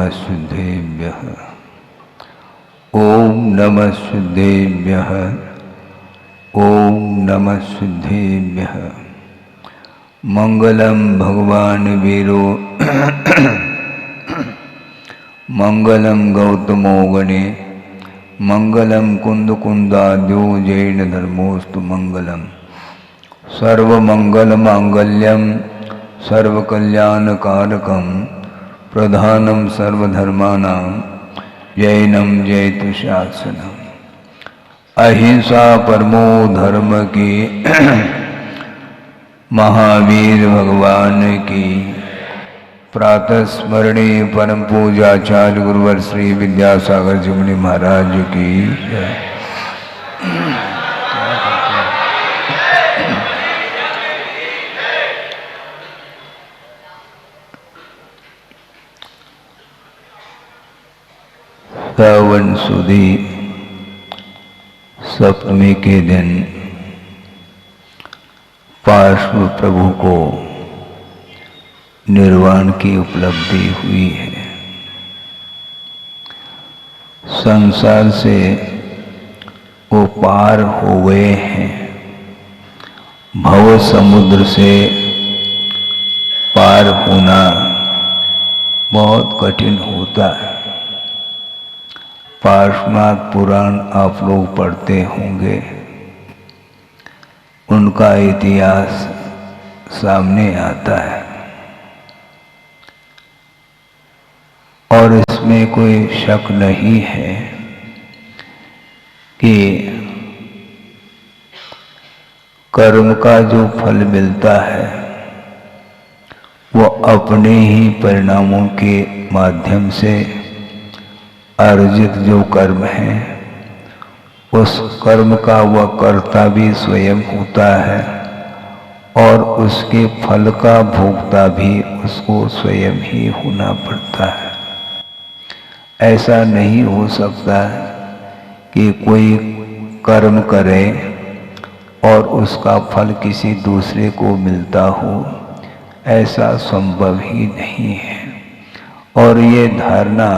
नमस्तुभ्यः। ओम नमस्तुभ्यः। ओम नमस्तुभ्यः। मंगलम भगवान वीरो मंगलम गौतमो गणे मंगलम कुंदकुंदाद्यो जैन धर्मोस्तु मंगलम सर्वमंगल मांगल्यम सर्वकल्याणकारकम प्रधानम सर्वधर्माणां जैनम जयतु शासनम। अहिंसा परमो धर्म की महावीर भगवान की प्रातः स्मरणीय परम पूजाचार्य गुरुवर श्री विद्यासागर जी मुनि महाराज की जय। सावन सुदी सप्तमी के दिन पार्श्व प्रभु को निर्वाण की उपलब्धि हुई है। संसार से वो पार हो गए हैं। भव समुद्र से पार होना बहुत कठिन होता है। पार्श्वनाथ पुराण आप लोग पढ़ते होंगे, उनका इतिहास सामने आता है और इसमें कोई शक नहीं है कि कर्म का जो फल मिलता है वो अपने ही परिणामों के माध्यम से अर्जित जो कर्म है उस कर्म का वह कर्ता भी स्वयं होता है और उसके फल का भोक्ता भी उसको स्वयं ही होना पड़ता है। ऐसा नहीं हो सकता कि कोई कर्म करे और उसका फल किसी दूसरे को मिलता हो, ऐसा संभव ही नहीं है। और ये धारणा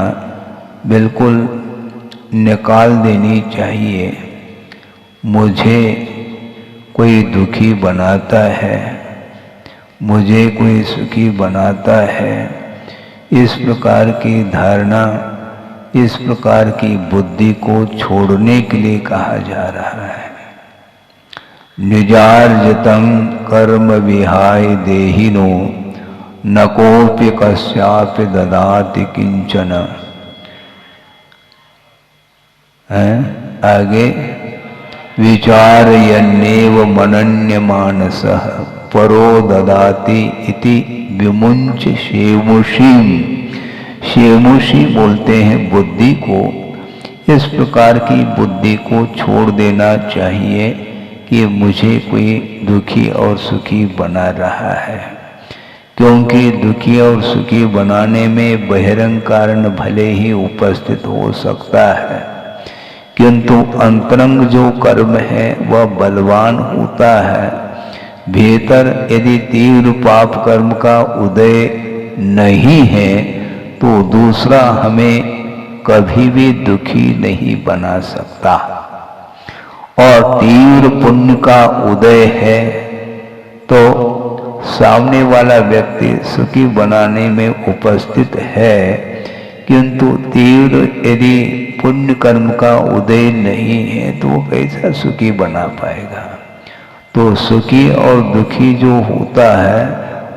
बिल्कुल निकाल देनी चाहिए। मुझे कोई दुखी बनाता है, मुझे कोई सुखी बनाता है, इस प्रकार की धारणा, इस प्रकार की बुद्धि को छोड़ने के लिए कहा जा रहा है। निजार्जितं कर्म विहाय देहिनो न कोऽपि कस्यापि ददाति किंचन। आगे विचारयन्नेव मनन्यमानसः परो ददाति इति विमुञ्च शेमुषीम्। शेमुषी बोलते हैं बुद्धि को। इस प्रकार की बुद्धि को छोड़ देना चाहिए कि मुझे कोई दुखी और सुखी बना रहा है, क्योंकि दुखी और सुखी बनाने में बहिरंग कारण भले ही उपस्थित हो सकता है, किंतु अंतरंग जो कर्म है वह बलवान होता है। भीतर यदि तीव्र पाप कर्म का उदय नहीं है तो दूसरा हमें कभी भी दुखी नहीं बना सकता, और तीव्र पुण्य का उदय है तो सामने वाला व्यक्ति सुखी बनाने में उपस्थित है, किंतु तीव्र यदि पुण्य कर्म का उदय नहीं है तो वो कैसा सुखी बना पाएगा। तो सुखी और दुखी जो होता है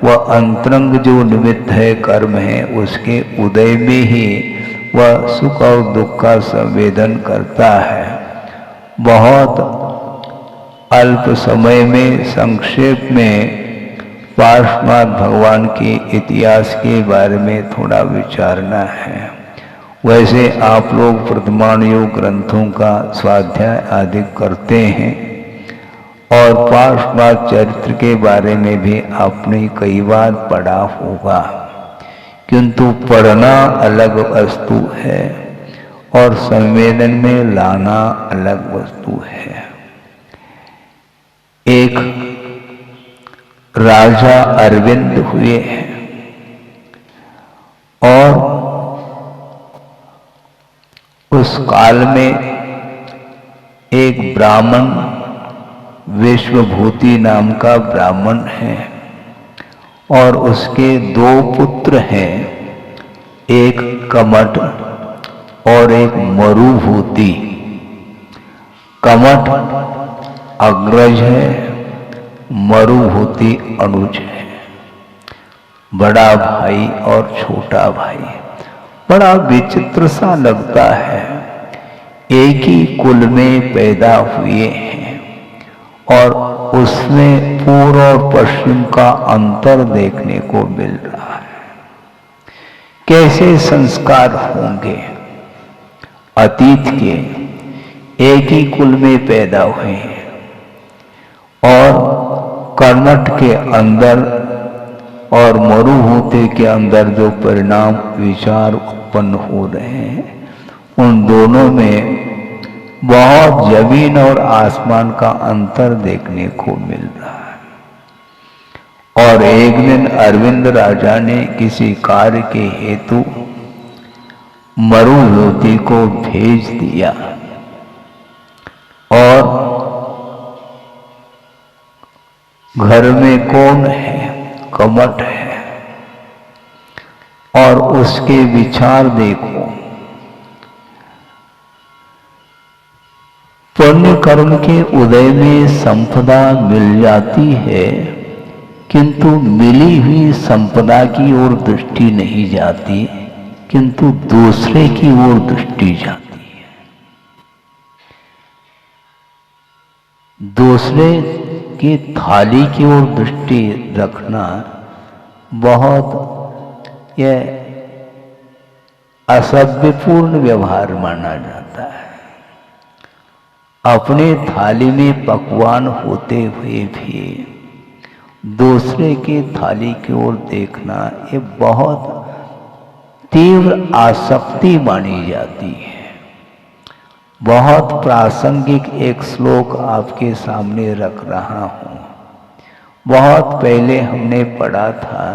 वह अंतरंग जो निमित्त है, कर्म है, उसके उदय में ही वह सुख और दुख का संवेदन करता है। बहुत अल्प समय में संक्षेप में पार्श्वनाथ भगवान के इतिहास के बारे में थोड़ा विचारना है। वैसे आप लोग वर्तमान योग ग्रंथों का स्वाध्याय आदि करते हैं और पार्श्वनाथ चरित्र के बारे में भी आपने कई बार पढ़ा होगा, किंतु पढ़ना अलग वस्तु है और संवेदन में लाना अलग वस्तु है। एक राजा अरविंद हुए हैं और काल में एक ब्राह्मण, विश्वभूति नाम का ब्राह्मण है, और उसके 2 पुत्र हैं, एक कमठ और एक मरुभूति। कमठ अग्रज है, मरुभूति अनुज है, बड़ा भाई और छोटा भाई। बड़ा विचित्र सा लगता है, एक ही कुल में पैदा हुए हैं और उसमें पूर्व और पश्चिम का अंतर देखने को मिल रहा है। कैसे संस्कार होंगे अतीत के, एक ही कुल में पैदा हुए हैं और कर्मठ के अंदर और मरुभूति के अंदर जो परिणाम विचार उत्पन्न हो रहे हैं, उन दोनों में बहुत जमीन और आसमान का अंतर देखने को मिल रहा है। और एक दिन अरविंद राजा ने किसी कार्य के हेतु मरुभूति को भेज दिया और घर में कौन है? कमठ है। और उसके विचार देखो, पुण्य कर्म के उदय में संपदा मिल जाती है, किंतु मिली हुई संपदा की ओर दृष्टि नहीं जाती, किंतु दूसरे की ओर दृष्टि जाती है। दूसरे की थाली की ओर दृष्टि रखना बहुत यह असभ्यपूर्ण व्यवहार माना जाता है। अपने थाली में पकवान होते हुए भी दूसरे की थाली की ओर देखना ये बहुत तीव्र आसक्ति मानी जाती है। बहुत प्रासंगिक एक श्लोक आपके सामने रख रहा हूँ। बहुत पहले हमने पढ़ा था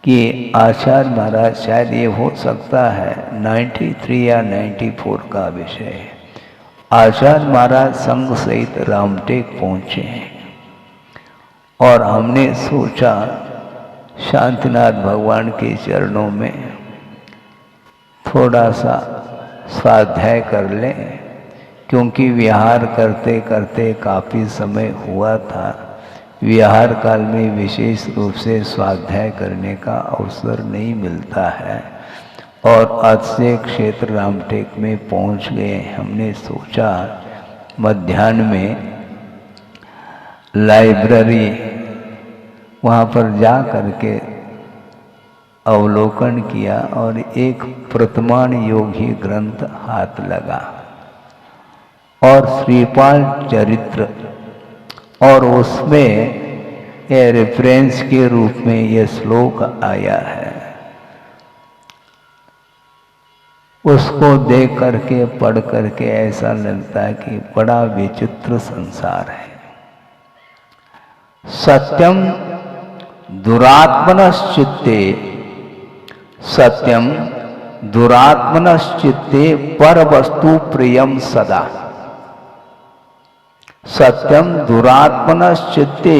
कि आचार्य महाराज, शायद ये हो सकता है 93 या 94 का विषय है, आचार्य महाराज संघ सहित रामटेक पहुँचे हैं और हमने सोचा शांतिनाथ भगवान के चरणों में थोड़ा सा स्वाध्याय कर लें, क्योंकि विहार करते करते काफ़ी समय हुआ था। विहार काल में विशेष रूप से स्वाध्याय करने का अवसर नहीं मिलता है और अक्षय क्षेत्र रामटेक में पहुंच गए। हमने सोचा मध्याह्न में लाइब्रेरी वहाँ पर जा करके अवलोकन किया और एक प्रतमान योगी ग्रंथ हाथ लगा और श्रीपाल चरित्र, और उसमें यह रेफरेंस के रूप में यह श्लोक आया है। उसको देख करके पढ़ करके ऐसा लगता है कि बड़ा विचित्र संसार है। सत्यम दुरात्मनश्चित्ते, सत्यम दुरात्मनश्चित्ते पर वस्तु प्रियम सदा। सत्यम दुरात्मनश्चित्ते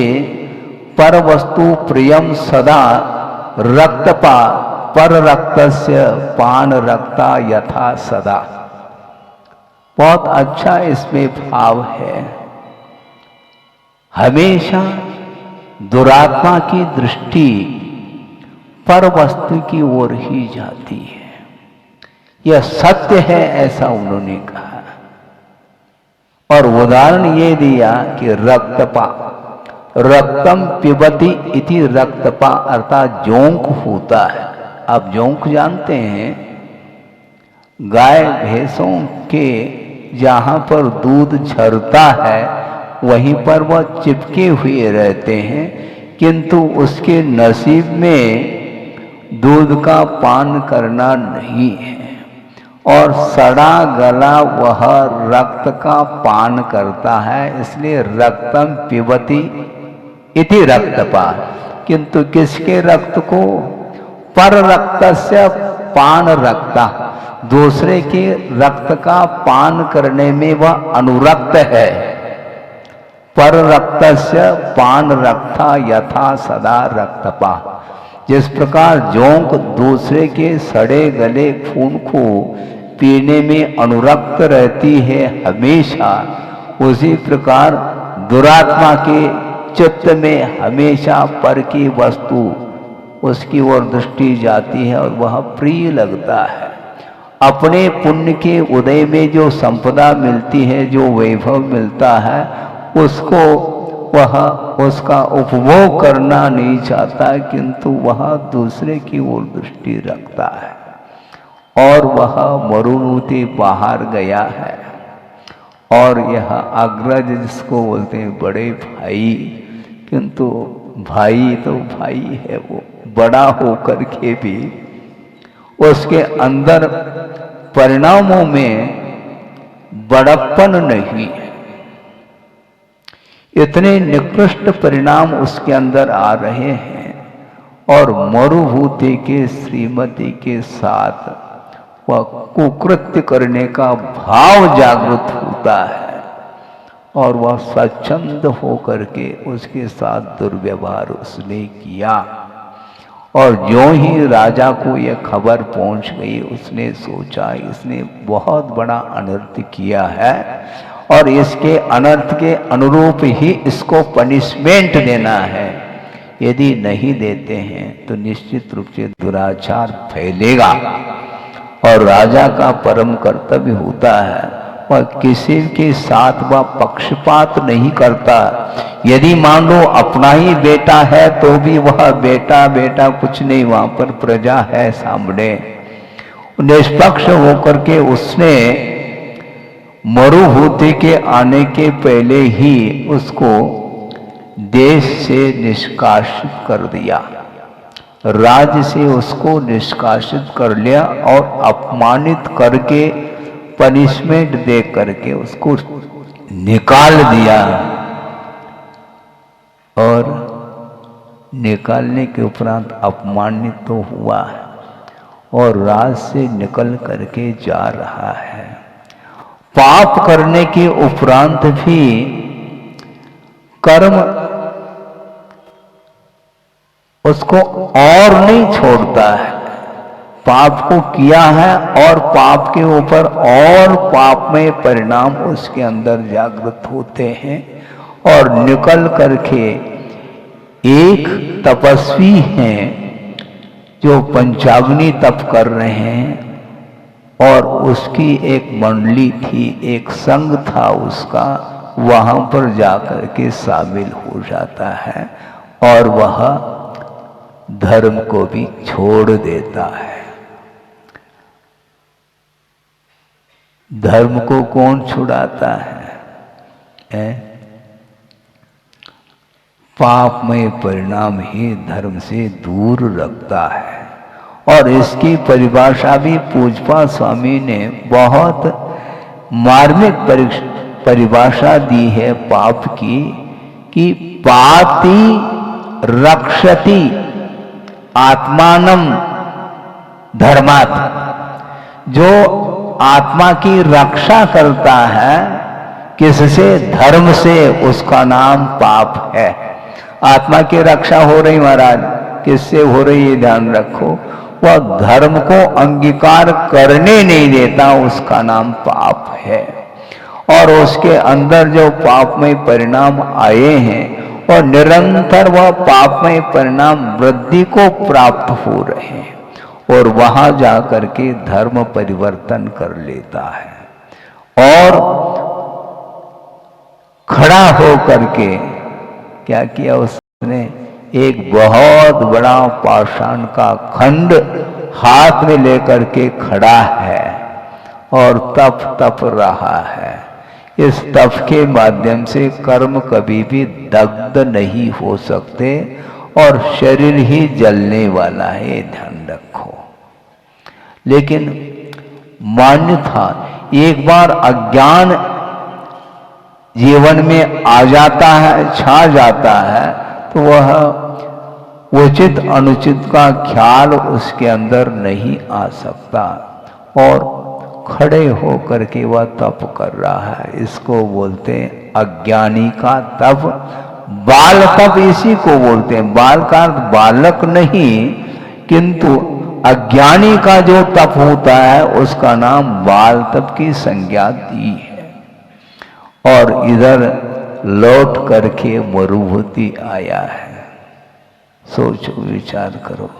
पर वस्तु प्रियम सदा, रक्तपा पर रक्तस्य पान रक्ता यथा सदा। बहुत अच्छा इसमें भाव है। हमेशा दुरात्मा की दृष्टि पर वस्तु की ओर ही जाती है। यह सत्य है, ऐसा उन्होंने कहा। और उदाहरण ये दिया कि रक्तपा, रक्तम पिबती इति रक्तपा, अर्थात जोंक होता है। आप जोंक जानते हैं, गाय भैंसों के जहाँ पर दूध झरता है वहीं पर वह चिपके हुए रहते हैं, किंतु उसके नसीब में दूध का पान करना नहीं है और सड़ा गला वह रक्त का पान करता है। इसलिए रक्तम पिबती इति रक्तपा, किंतु किसके रक्त को? पर रक्तस्य पान रक्ता, दूसरे के रक्त का पान करने में वह अनुरक्त है। पर रक्तस्य पान रक्ता यथा सदा रक्तपा। जिस प्रकार जोंक दूसरे के सड़े गले खून को पीने में अनुरक्त रहती है हमेशा, उसी प्रकार दुरात्मा के चित्त में हमेशा पर की वस्तु उसकी ओर दृष्टि जाती है और वह प्रिय लगता है। अपने पुण्य के उदय में जो संपदा मिलती है, जो वैभव मिलता है, उसको वह उसका उपभोग करना नहीं चाहता, किंतु वह दूसरे की ओर दृष्टि रखता है। और वह मरुभूति बाहर गया है और यह अग्रज जिसको बोलते हैं बड़े भाई, किंतु भाई तो भाई है, वो बड़ा होकर के भी उसके अंदर परिणामों में बड़प्पन नहीं है। इतने निकृष्ट परिणाम उसके अंदर आ रहे हैं और मरुभूति के श्रीमती के साथ वह कुकृत्य करने का भाव जागृत होता है और वह स्वच्छंद होकर के उसके साथ दुर्व्यवहार उसने किया। और जो ही राजा को यह खबर पहुंच गई, उसने सोचा इसने बहुत बड़ा अनर्थ किया है और इसके अनर्थ के अनुरूप ही इसको पनिशमेंट देना है। यदि नहीं देते हैं तो निश्चित रूप से दुराचार फैलेगा। और राजा का परम कर्तव्य होता है वह किसी के साथ वह पक्षपात नहीं करता। यदि मान लो अपना ही बेटा है तो भी वह बेटा बेटा कुछ नहीं, वहां पर प्रजा है सामने। निष्पक्ष होकर के उसने मरुभूति के आने के पहले ही उसको देश से निष्कासित कर दिया, राज्य से उसको निष्कासित कर लिया और अपमानित करके पनिशमेंट दे करके उसको निकाल दिया। और निकालने के उपरांत अपमानित तो हुआ और राज से निकल करके जा रहा है। पाप करने के उपरांत भी कर्म उसको और नहीं छोड़ता है। पाप को किया है और पाप के ऊपर और पापमय परिणाम उसके अंदर जागृत होते हैं और निकल करके एक तपस्वी हैं जो पंचाग्नि तप कर रहे हैं और उसकी एक मंडली थी, एक संघ था उसका, वहां पर जाकर के शामिल हो जाता है और वह धर्म को भी छोड़ देता है। धर्म को कौन छुड़ाता है? पापमय परिणाम ही धर्म से दूर रखता है। और इसकी परिभाषा भी पूजपा स्वामी ने बहुत मार्मिक परिभाषा दी है पाप की, कि पाति रक्षति आत्मानम धर्मात्। जो आत्मा की रक्षा करता है किससे? धर्म से, उसका नाम पाप है। आत्मा की रक्षा हो रही महाराज, किससे हो रही है ध्यान रखो। वह धर्म को अंगीकार करने नहीं देता, उसका नाम पाप है। और उसके अंदर जो पापमय परिणाम आए हैं और निरंतर वह पापमय परिणाम वृद्धि को प्राप्त हो रहे हैं और वहां जाकर के धर्म परिवर्तन कर लेता है और खड़ा हो करके क्या किया उसने? एक बहुत बड़ा पाषाण का खंड हाथ में लेकर के खड़ा है और तप रहा है। इस तप के माध्यम से कर्म कभी भी दग्ध नहीं हो सकते और शरीर ही जलने वाला है, ध्यान रखो। लेकिन मान्य था, एक बार अज्ञान जीवन में आ जाता है, छा जाता है, तो वह उचित अनुचित का ख्याल उसके अंदर नहीं आ सकता और खड़े होकर के वह तप कर रहा है। इसको बोलते हैं अज्ञानी का तप। बाल तप इसी को बोलते हैं। बाल का अर्थ बालक नहीं, किंतु अज्ञानी का जो तप होता है उसका नाम बाल तप की संज्ञा दी है। और इधर लौट करके मरुभूति आया है। सोचो, विचार करो।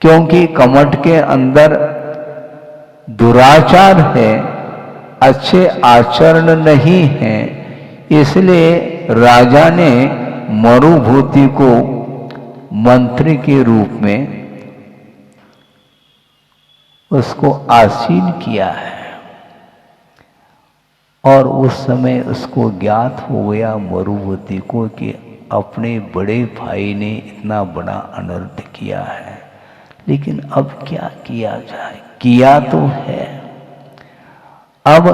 क्योंकि कमठ के अंदर दुराचार है, अच्छे आचरण नहीं है, इसलिए राजा ने मरुभूति को मंत्री के रूप में उसको आसीन किया है। और उस समय उसको ज्ञात हो गया मरुभूति को कि अपने बड़े भाई ने इतना बड़ा अनर्थ किया है, लेकिन अब क्या किया जाए? किया तो है। अब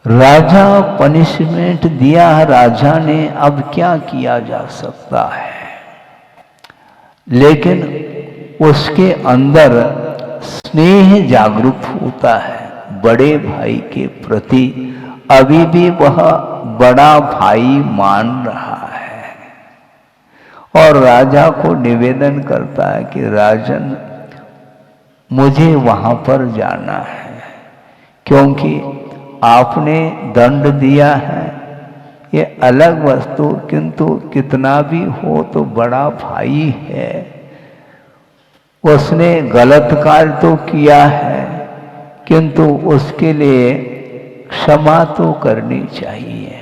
राजा पनिशमेंट दिया राजा ने, अब क्या किया जा सकता है? लेकिन उसके अंदर स्नेह जागरूक होता है बड़े भाई के प्रति। अभी भी वह बड़ा भाई मान रहा है और राजा को निवेदन करता है कि राजन, मुझे वहां पर जाना है, क्योंकि आपने दंड दिया है, ये अलग वस्तु, किंतु कितना भी हो तो बड़ा भाई है। उसने गलत कार्य तो किया है, किंतु उसके लिए क्षमा तो करनी चाहिए।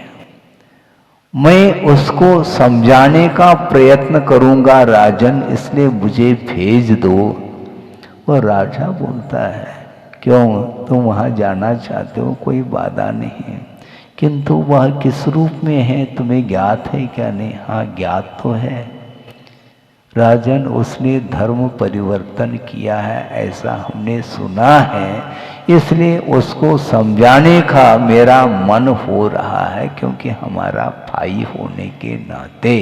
मैं उसको समझाने का प्रयत्न करूंगा राजन, इसलिए मुझे भेज दो। वो राजा बोलता है, क्यों, तुम वहां जाना चाहते हो, कोई बाधा नहीं, किंतु वह किस रूप में है तुम्हें ज्ञात है क्या? नहीं। हाँ, ज्ञात तो है राजन, उसने धर्म परिवर्तन किया है, ऐसा हमने सुना है, इसलिए उसको समझाने का मेरा मन हो रहा है, क्योंकि हमारा भाई होने के नाते।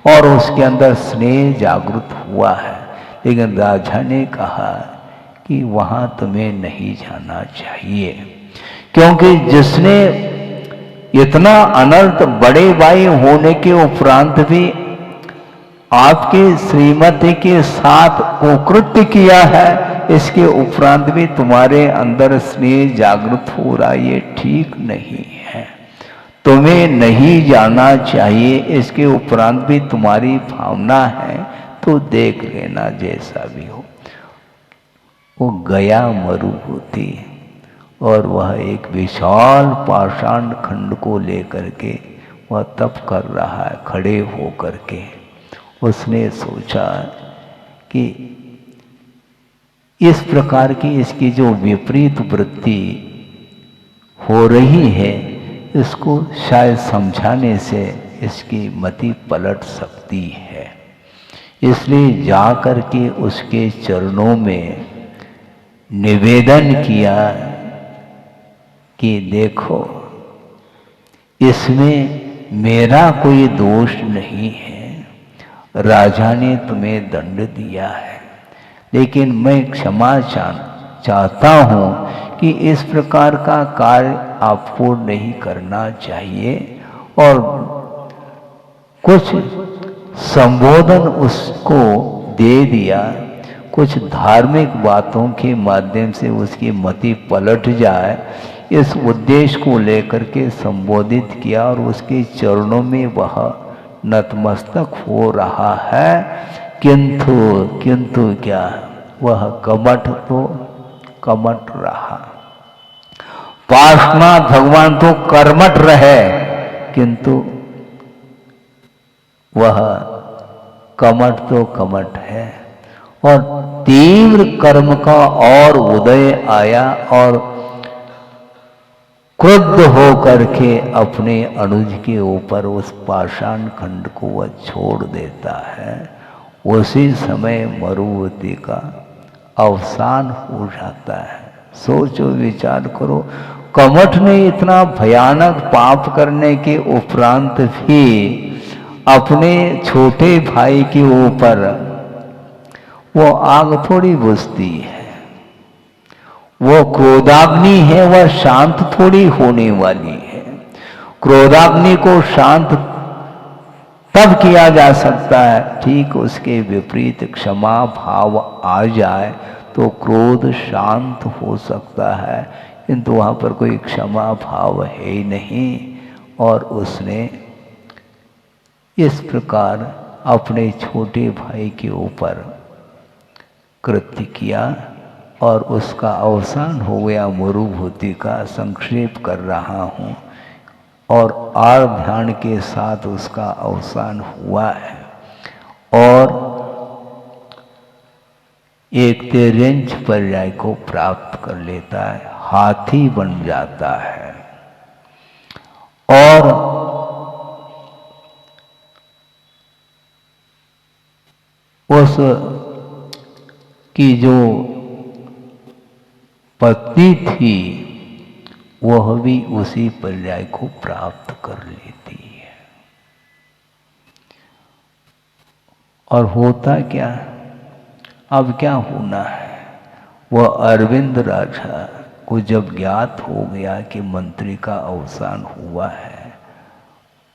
और उसके अंदर स्नेह जागृत हुआ है। लेकिन राजा ने कहा कि वहां तुम्हें नहीं जाना चाहिए, क्योंकि जिसने इतना अनर्थ बड़े भाई होने के उपरांत भी आपके श्रीमती के साथ कुकृत्य किया है, इसके उपरांत भी तुम्हारे अंदर स्नेह जागृत हो रहा, ये ठीक नहीं है, तुम्हें नहीं जाना चाहिए। इसके उपरांत भी तुम्हारी भावना है तो देख लेना, जैसा भी हो। वो गया मरुभूति और वह एक विशाल पाषाण खंड को लेकर के वह तप कर रहा है खड़े होकर के। उसने सोचा कि इस प्रकार की इसकी जो विपरीत वृत्ति हो रही है, इसको शायद समझाने से इसकी मति पलट सकती है। इसलिए जाकर के उसके चरणों में निवेदन किया कि देखो, इसमें मेरा कोई दोष नहीं है, राजा ने तुम्हें दंड दिया है, लेकिन मैं क्षमा चाहता हूँ कि इस प्रकार का कार्य आपको नहीं करना चाहिए। और कुछ संबोधन उसको दे दिया, कुछ धार्मिक बातों के माध्यम से उसकी मति पलट जाए, इस उद्देश्य को लेकर के संबोधित किया। और उसके चरणों में वह नतमस्तक हो रहा है, किंतु क्या, वह कमठ तो कमठ रहा। पार्श्वनाथ भगवान तो कर्मठ रहे, किंतु वह कमठ तो कमठ है। और तीव्र कर्म का और उदय आया और क्रुद्ध होकर के अपने अनुज के ऊपर उस पाषाण खंड को वह छोड़ देता है। उसी समय मरुभूति का अवसान हो जाता है। सोचो, विचार करो, कमठ ने इतना भयानक पाप करने के उपरांत भी अपने छोटे भाई के ऊपर वो आग थोड़ी बुझती है। वो क्रोधाग्नि है, वह शांत थोड़ी होने वाली है। क्रोधाग्नि को शांत तब किया जा सकता है, ठीक उसके विपरीत क्षमा भाव आ जाए तो क्रोध शांत हो सकता है, किंतु वहाँ पर कोई क्षमा भाव है ही नहीं। और उसने इस प्रकार अपने छोटे भाई के ऊपर कृत्य किया और उसका अवसान हो गया। मरुभूति का संक्षेप कर रहा हूँ, और आर ध्यान के साथ उसका अवसान हुआ है। और एक तेरेंच पर्याय को प्राप्त कर लेता है, हाथी बन जाता है। और उस की जो पत्नी थी वह भी उसी पर्याय को प्राप्त कर लेती है। और होता क्या, अब क्या होना है, वह अरविंद राजा को जब ज्ञात हो गया कि मंत्री का अवसान हुआ है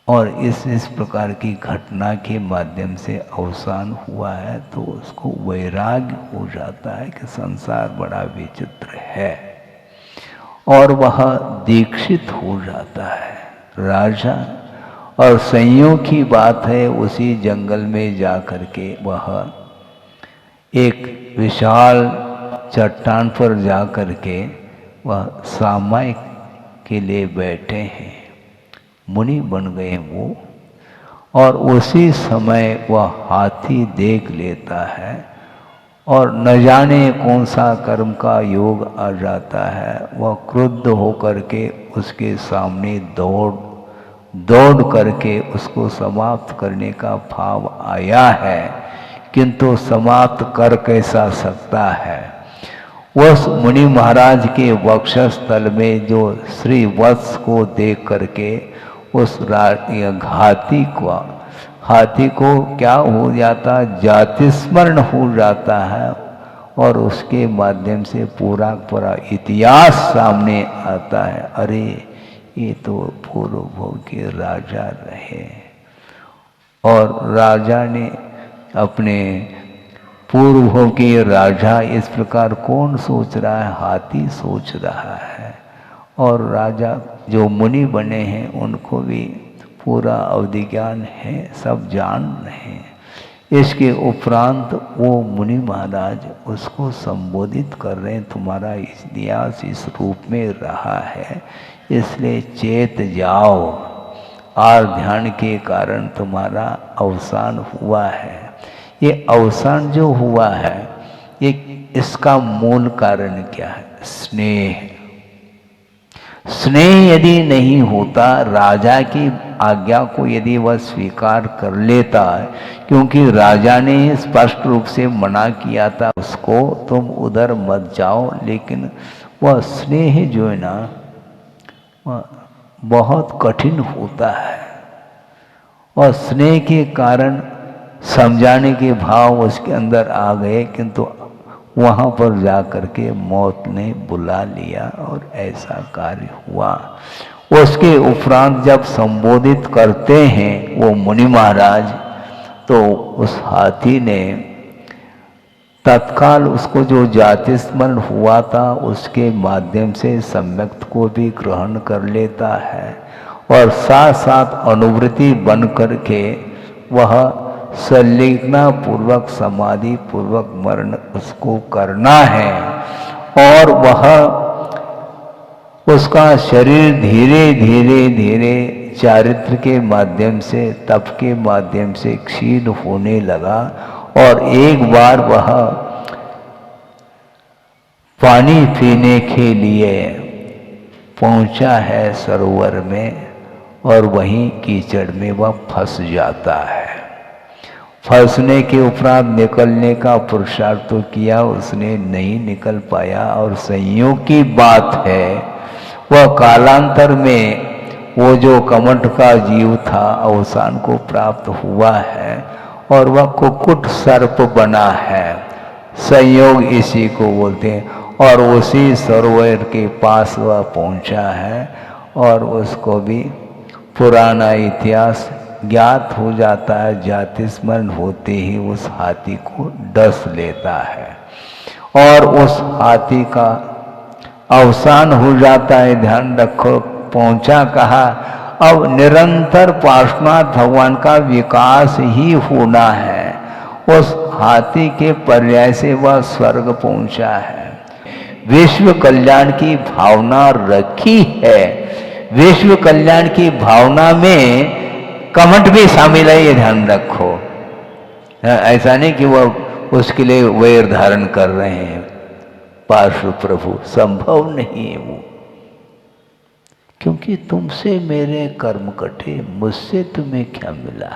और इस प्रकार की घटना के माध्यम से अवसान हुआ है, तो उसको वैराग्य हो जाता है कि संसार बड़ा विचित्र है, और वह दीक्षित हो जाता है राजा। और संयोग की बात है, उसी जंगल में जा कर के वह एक विशाल चट्टान पर जा कर के वह सामाय के लिए बैठे हैं, मुनि बन गए वो। और उसी समय वह हाथी देख लेता है और न जाने कौन सा कर्म का योग आ जाता है। वह क्रुद्ध होकर के उसके सामने दौड़ करके उसको समाप्त करने का भाव आया है, किंतु समाप्त कर कैसा सकता है। उस मुनि महाराज के वक्षस्थल में जो श्री वत्स को देख करके उस हाथी को क्या हो जाता, जाति स्मरण हो जाता है, और उसके माध्यम से पूरा इतिहास सामने आता है। अरे ये तो पूर्व भोग के राजा रहे, और राजा ने अपने पूर्व भोग के राजा इस प्रकार कौन सोच रहा है, हाथी सोच रहा है। और राजा जो मुनि बने हैं उनको भी पूरा अवधि ज्ञान है, सब जान रहे हैं। इसके उपरांत वो मुनि महाराज उसको संबोधित कर रहे हैं, तुम्हारा इतिहास इस रूप में रहा है, इसलिए चेत जाओ, और ध्यान के कारण तुम्हारा अवसान हुआ है। ये अवसान जो हुआ है, ये इसका मूल कारण क्या है, स्नेह। स्नेह यदि नहीं होता, राजा की आज्ञा को यदि वह स्वीकार कर लेता है, क्योंकि राजा ने स्पष्ट रूप से मना किया था उसको, तुम उधर मत जाओ, लेकिन वह स्नेह जो है ना वह बहुत कठिन होता है। और स्नेह के कारण समझाने के भाव उसके अंदर आ गए, किंतु वहाँ पर जा कर के मौत ने बुला लिया और ऐसा कार्य हुआ। उसके उपरांत जब संबोधित करते हैं वो मुनि महाराज, तो उस हाथी ने तत्काल उसको जो जाति स्मरण हुआ था उसके माध्यम से सम्यक्त को भी ग्रहण कर लेता है, और साथ साथ अनुवृत्ति बन करके वह संलिग्ना पूर्वक समाधि पूर्वक मरण उसको करना है। और वह उसका शरीर धीरे धीरे धीरे चारित्र के माध्यम से, तप के माध्यम से क्षीण होने लगा, और एक बार वह पानी पीने के लिए पहुंचा है सरोवर में, और वहीं कीचड़ में वह फंस जाता है। फंसने के उपरांत निकलने का पुरुषार्थ तो किया उसने, नहीं निकल पाया, और संयोग की बात है वह कालांतर में वो जो कमठ का जीव था अवसान को प्राप्त हुआ है, और वह कुक्कुट सर्प बना है। संयोग इसी को बोलते हैं। और उसी सरोवर के पास वह पहुंचा है और उसको भी पुराना इतिहास ज्ञात हो जाता है। जाति स्मरण होते ही उस हाथी को डस लेता है और उस हाथी का अवसान हो जाता है। ध्यान रखो, पहुंचा कहा, अब निरंतर पार्श्वनाथ भगवान का विकास ही होना है। उस हाथी के पर्याय से वह स्वर्ग पहुंचा है। विश्व कल्याण की भावना रखी है। विश्व कल्याण की भावना में कमंड भी शामिल है, ये ध्यान रखो। ऐसा नहीं कि वह उसके लिए वैर धारण कर रहे हैं पार्श्व प्रभु, संभव नहीं है वो। क्योंकि तुमसे मेरे कर्म कटे, मुझसे तुम्हें क्या मिला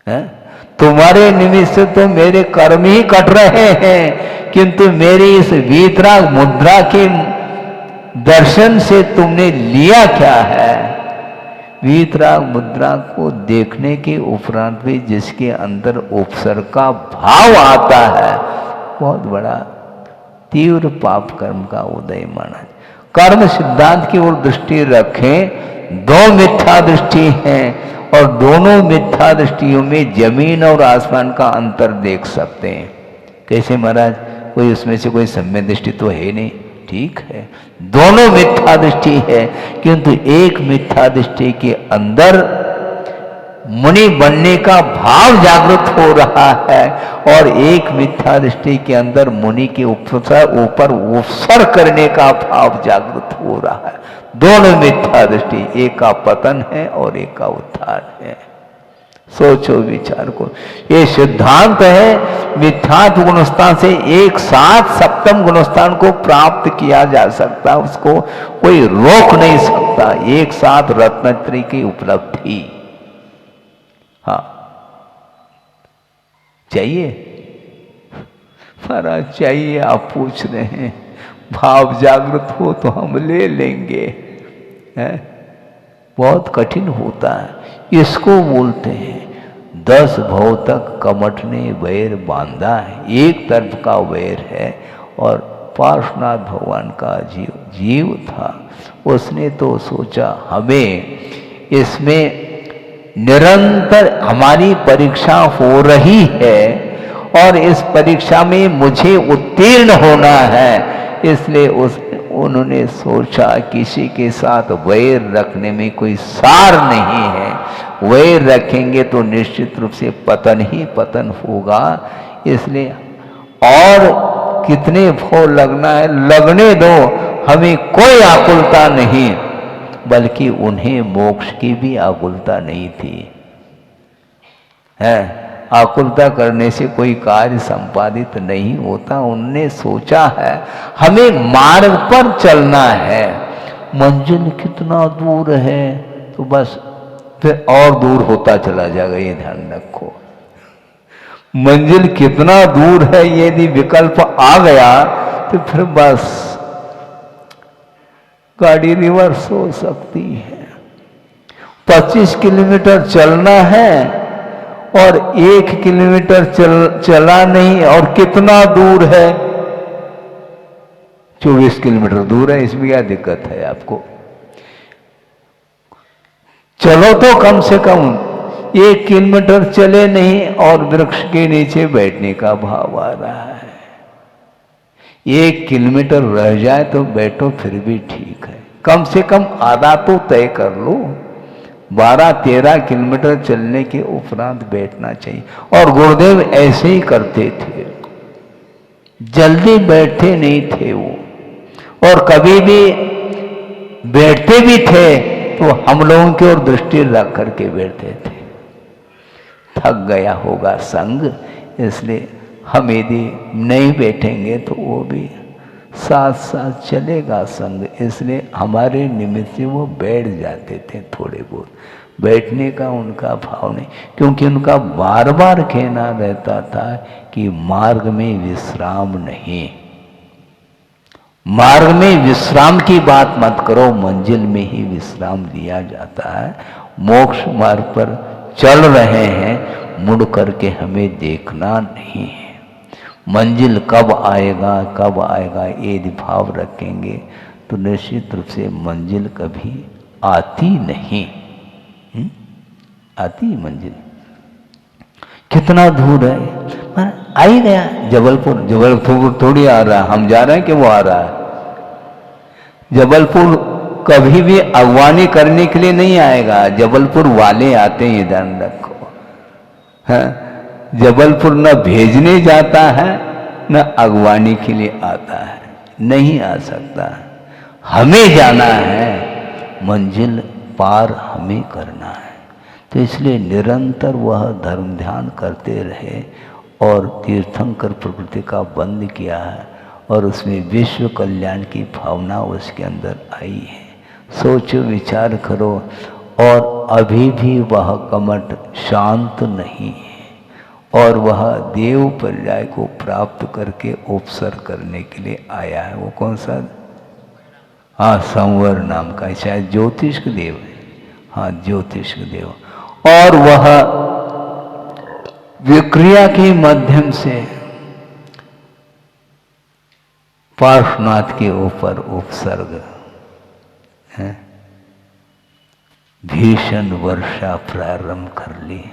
है? तुम्हारे निमित्त से तो मेरे कर्म ही कट रहे हैं, किंतु मेरी इस वीतराग मुद्रा के दर्शन से तुमने लिया क्या है? वीतराग मुद्रा को देखने के उपरांत भी जिसके अंदर उपसर्ग का भाव आता है, बहुत बड़ा तीव्र पाप कर्म का उदय माना। कर्म सिद्धांत की ओर दृष्टि रखें, दो मिथ्या दृष्टि हैं और दोनों मिथ्या दृष्टियों में जमीन और आसमान का अंतर देख सकते हैं। कैसे महाराज? कोई उसमें से कोई सम्य दृष्टि तो है नहीं, ठीक है, दोनों मिथ्या दृष्टि है, किंतु एक मिथ्या दृष्टि के अंदर मुनि बनने का भाव जागृत हो रहा है और एक मिथ्या दृष्टि के अंदर मुनि के ऊपर उपसर करने का भाव जागृत हो रहा है। दोनों मिथ्या दृष्टि, एक का पतन है और एक का उद्धार है। सोचो, विचार को, ये सिद्धांत है। मिथ्यात्व गुणस्थान से एक साथ सप्तम गुणस्थान को प्राप्त किया जा सकता, उसको कोई रोक नहीं सकता। एक साथ रत्नत्रयी की उपलब्धि, हाँ, चाहिए महाराज, चाहिए। आप पूछ रहे हैं, भाव जागृत हो तो हम ले लेंगे, है? बहुत कठिन होता है। इसको बोलते हैं 10 भव तक कमठ ने वैर बांधा है। एक तरफ का वैर है और पार्श्वनाथ भगवान का जीव था, उसने तो सोचा हमें इसमें निरंतर हमारी परीक्षा हो रही है और इस परीक्षा में मुझे उत्तीर्ण होना है, इसलिए उन्होंने सोचा किसी के साथ वैर रखने में कोई सार नहीं है। वैर रखेंगे तो निश्चित रूप से पतन ही पतन होगा। इसलिए और कितने भोग लगना है लगने दो, हमें कोई आकुलता नहीं, बल्कि उन्हें मोक्ष की भी आकुलता नहीं थी, है? आकुलता करने से कोई कार्य संपादित नहीं होता। उनने सोचा है हमें मार्ग पर चलना है, मंजिल कितना दूर है तो बस फिर और दूर होता चला जाएगा, ये ध्यान रखो। मंजिल कितना दूर है यदि विकल्प आ गया तो फिर बस गाड़ी रिवर्स हो सकती है। 25 किलोमीटर चलना है और 1 किलोमीटर चला नहीं, और कितना दूर है? 24 किलोमीटर दूर है। इसमें क्या दिक्कत है आपको? चलो तो कम से कम 1 किलोमीटर चले नहीं और वृक्ष के नीचे बैठने का भाव आ रहा है। 1 किलोमीटर रह जाए तो बैठो, फिर भी ठीक है, कम से कम आधा तो तय कर लो। 12-13 किलोमीटर चलने के उपरांत बैठना चाहिए। और गुरुदेव ऐसे ही करते थे, जल्दी बैठते नहीं थे वो, और कभी भी बैठते भी थे तो हम लोगों की ओर दृष्टि रख करके बैठते थे। थक गया होगा संग, इसलिए हम यदि नहीं बैठेंगे तो वो भी साथ साथ चलेगा संग, इसलिए हमारे निमित्त से वो बैठ जाते थे। थोड़े बहुत बैठने का उनका भाव नहीं, क्योंकि उनका बार बार कहना रहता था कि मार्ग में विश्राम नहीं, मार्ग में विश्राम की बात मत करो, मंजिल में ही विश्राम दिया जाता है। मोक्ष मार्ग पर चल रहे हैं, मुड़ करके हमें देखना नहीं है। मंजिल कब आएगा ये यदि भाव रखेंगे तो निश्चित रूप से मंजिल कभी आती नहीं। आती मंजिल कितना दूर है, आ ही गया जबलपुर थोड़ी आ रहा है, हम जा रहे हैं कि वो आ रहा है। जबलपुर कभी भी अगवानी करने के लिए नहीं आएगा, जबलपुर वाले आते हैं, ध्यान रखो। जबलपुर न भेजने जाता है न अगवानी के लिए आता है, नहीं आ सकता। हमें जाना है, मंजिल पार हमें करना है। तो इसलिए निरंतर वह धर्म ध्यान करते रहे और तीर्थंकर प्रकृति का बंद किया है और उसमें विश्व कल्याण की भावना उसके अंदर आई है। सोचो, विचार करो, और अभी भी वह कमठ शांत नहीं है और वह देव पर्याय को प्राप्त करके उपसर करने के लिए आया है। वो कौन सा? हाँ, संवर नाम का, शायद ज्योतिष देव है। हाँ, ज्योतिष देव। और वह विक्रिया के माध्यम से पार्श्वनाथ के ऊपर उपसर्ग है, भीषण वर्षा प्रारंभ कर ली।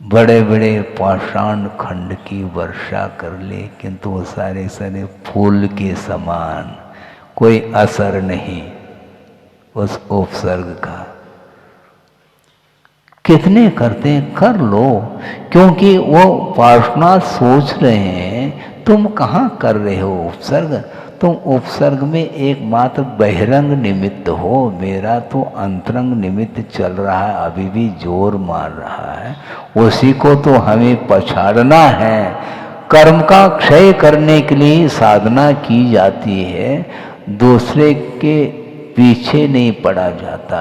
बड़े बड़े पाषाण खंड की वर्षा कर ले, किंतु वो सारे सारे फूल के समान, कोई असर नहीं उस उपसर्ग का। कितने करते हैं, कर लो, क्योंकि वो पार्श्वनाथ सोच रहे हैं तुम कहाँ कर रहे हो उपसर्ग, तुम उपसर्ग में एकमात्र बहिरंग निमित्त हो, मेरा तो अंतरंग निमित्त चल रहा है, अभी भी जोर मार रहा है, उसी को तो हमें पछाड़ना है। कर्म का क्षय करने के लिए साधना की जाती है, दूसरे के पीछे नहीं पड़ा जाता।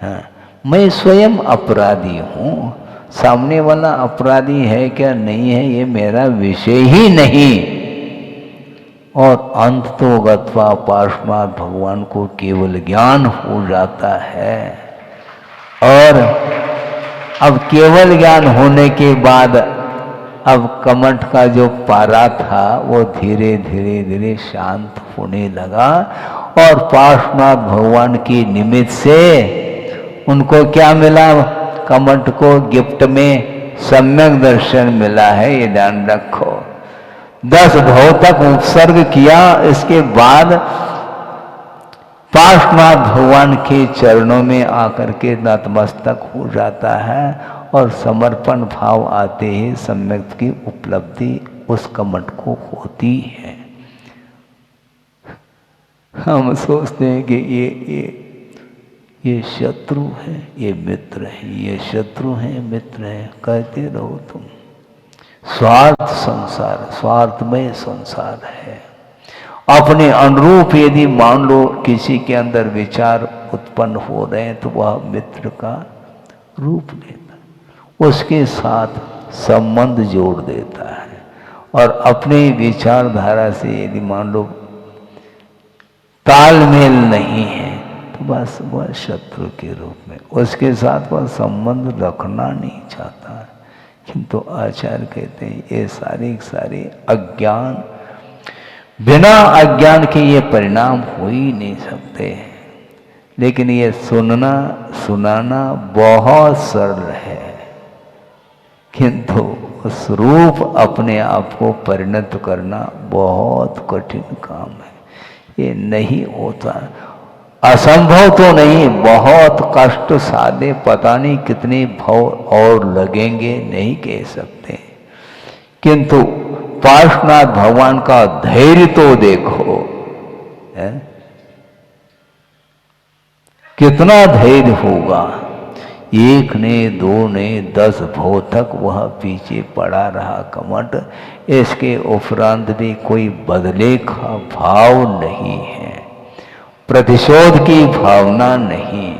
हाँ, मैं स्वयं अपराधी हूँ, सामने वाला अपराधी है क्या नहीं है ये मेरा विषय ही नहीं। और अंत तो गत्वा पार्श्वनाथ भगवान को केवल ज्ञान हो जाता है। और अब केवल ज्ञान होने के बाद अब कमठ का जो पारा था वो धीरे धीरे धीरे शांत होने लगा और पार्श्वनाथ भगवान की निमित्त से उनको क्या मिला, कमठ को गिफ्ट में सम्यक दर्शन मिला है, ये ध्यान रखो। 10 भव तक उपसर्ग किया, इसके बाद पार्श्वनाथ भगवान के चरणों में आकर के नतमस्तक हो जाता है और समर्पण भाव आते ही सम्यक की उपलब्धि उस कमठ को होती है। हम सोचते हैं कि ये शत्रु है, ये मित्र है, ये शत्रु है, मित्र है, कहते रहो तुम। स्वार्थ संसार, स्वार्थमय संसार है। अपने अनुरूप यदि मान लो किसी के अंदर विचार उत्पन्न हो रहे हैं तो वह मित्र का रूप लेता है, उसके साथ संबंध जोड़ देता है। और अपने विचारधारा से यदि मान लो तालमेल नहीं है तो बस वह शत्रु के रूप में, उसके साथ वह संबंध रखना नहीं चाहता है। किंतु आचार्य कहते हैं ये सारे अज्ञान, बिना अज्ञान के ये परिणाम हो ही नहीं सकते। लेकिन ये सुनना सुनाना बहुत सरल है, किंतु उस रूप अपने आप को परिणत करना बहुत कठिन काम है। ये नहीं होता, असंभव तो नहीं, बहुत कष्ट साधे, पता नहीं कितने भव और लगेंगे, नहीं कह सकते। किंतु पार्श्वनाथ भगवान का धैर्य तो देखो, है? कितना धैर्य होगा। 1 ने 2 ने 10 भव तक वह पीछे पड़ा रहा कमठ। इसके उपरांत भी कोई बदले का भाव नहीं है, प्रतिशोध की भावना नहीं।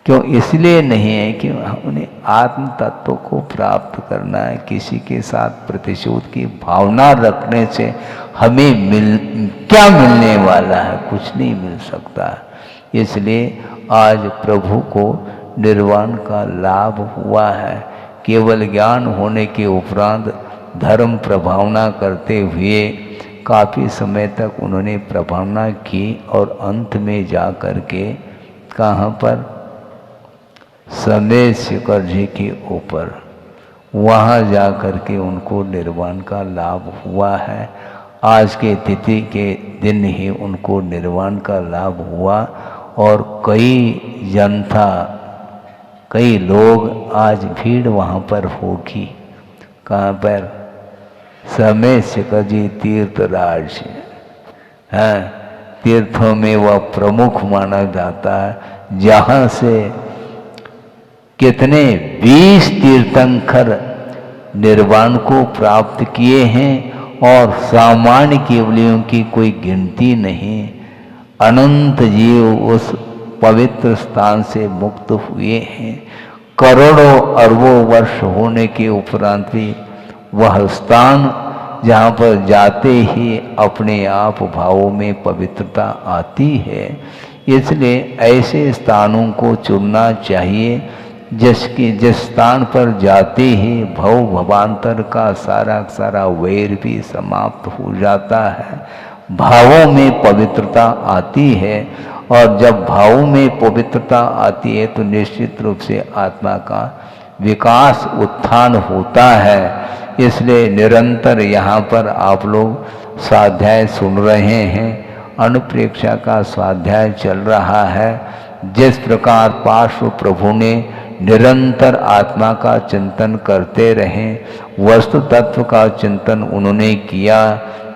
क्यों? इसलिए नहीं है कि उन्हें आत्म तत्व को प्राप्त करना है। किसी के साथ प्रतिशोध की भावना रखने से हमें क्या मिलने वाला है? कुछ नहीं मिल सकता। इसलिए आज प्रभु को निर्वाण का लाभ हुआ है, केवल ज्ञान होने के उपरांत धर्म प्रभावना करते हुए काफ़ी समय तक उन्होंने प्रभावना की और अंत में जा कर के कहाँ पर, समय शिखर जी के ऊपर, वहाँ जा कर के उनको निर्वाण का लाभ हुआ है। आज के तिथि के दिन ही उनको निर्वाण का लाभ हुआ और कई जनता, कई लोग आज भीड़ वहाँ पर होगी। कहाँ पर? समय शिखर जी तीर्थराज है, तीर्थों में वह प्रमुख माना जाता है, जहाँ से कितने 20 तीर्थंकर निर्वाण को प्राप्त किए हैं और सामान्य केवलियों की कोई गिनती नहीं। अनंत जीव उस पवित्र स्थान से मुक्त हुए हैं। करोड़ों अरबों वर्ष होने के उपरांत भी वह स्थान जहाँ पर जाते ही अपने आप भावों में पवित्रता आती है। इसलिए ऐसे स्थानों को चुनना चाहिए जिस स्थान पर जाते ही भव भवांतर का सारा वैर भी समाप्त हो जाता है, भावों में पवित्रता आती है। और जब भावों में पवित्रता आती है तो निश्चित रूप से आत्मा का विकास उत्थान होता है। इसलिए निरंतर यहाँ पर आप लोग स्वाध्याय सुन रहे हैं, अनुप्रेक्षा का स्वाध्याय चल रहा है। जिस प्रकार पार्श्व प्रभु ने निरंतर आत्मा का चिंतन करते रहें, वस्तु तत्व का चिंतन उन्होंने किया,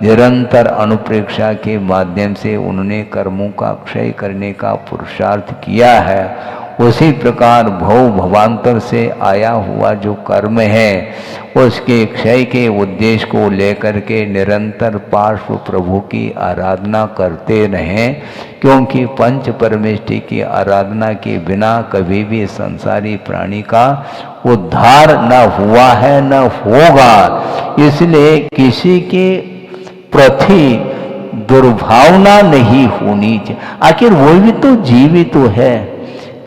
निरंतर अनुप्रेक्षा के माध्यम से उन्होंने कर्मों का क्षय करने का पुरुषार्थ किया है। उसी प्रकार भव भवांतर से आया हुआ जो कर्म है उसके क्षय के उद्देश्य को लेकर के निरंतर पार्श्व प्रभु की आराधना करते रहें, क्योंकि पंच परमेष्टि की आराधना के बिना कभी भी संसारी प्राणी का उद्धार न हुआ है न होगा। इसलिए किसी के प्रति दुर्भावना नहीं होनी चाहिए। आखिर वो भी तो जीवित तो है।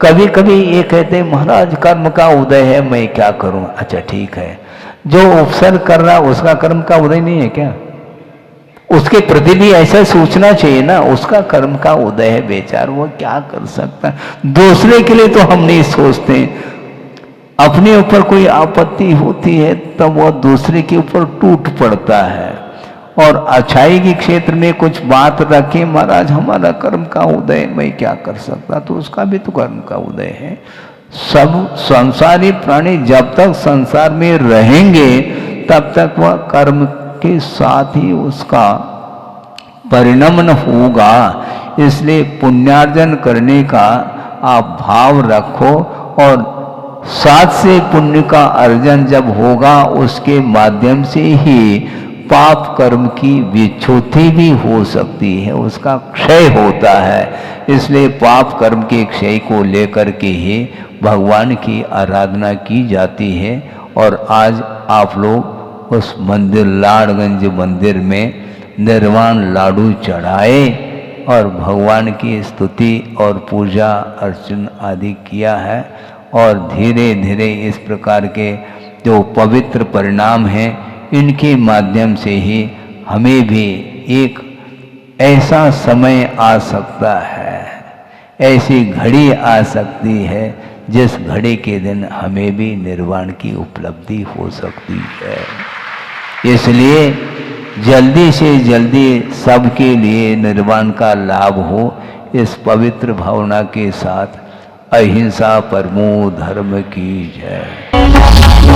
कभी कभी ये कहते हैं महाराज कर्म का उदय है, मैं क्या करूं। अच्छा ठीक है, जो उपसर्ग कर रहा उसका कर्म का उदय नहीं है क्या? उसके प्रति भी ऐसा सोचना चाहिए ना, उसका कर्म का उदय है बेचार, वो क्या कर सकता है। दूसरे के लिए तो हम नहीं सोचते, अपने ऊपर कोई आपत्ति होती है तब वह दूसरे के ऊपर टूट पड़ता है। और अच्छाई के क्षेत्र में कुछ बात रखे, महाराज हमारा कर्म का उदय, मैं क्या कर सकता, तो उसका भी तो कर्म का उदय है। सब संसारी प्राणी जब तक संसार में रहेंगे तब तक वह कर्म के साथ ही उसका परिणमन होगा। इसलिए पुण्यार्जन करने का आप भाव रखो और साथ से पुण्य का अर्जन जब होगा उसके माध्यम से ही पाप कर्म की विच्छुद्धि भी हो सकती है, उसका क्षय होता है। इसलिए पाप कर्म के क्षय को लेकर के ही भगवान की आराधना की जाती है। और आज आप लोग उस मंदिर लाड़गंज मंदिर में निर्वाण लाडू चढ़ाए और भगवान की स्तुति और पूजा अर्चन आदि किया है। और धीरे धीरे इस प्रकार के जो पवित्र परिणाम हैं इनके माध्यम से ही हमें भी एक ऐसा समय आ सकता है, ऐसी घड़ी आ सकती है जिस घड़ी के दिन हमें भी निर्वाण की उपलब्धि हो सकती है। इसलिए जल्दी से जल्दी सबके लिए निर्वाण का लाभ हो, इस पवित्र भावना के साथ अहिंसा परमो धर्म की जय।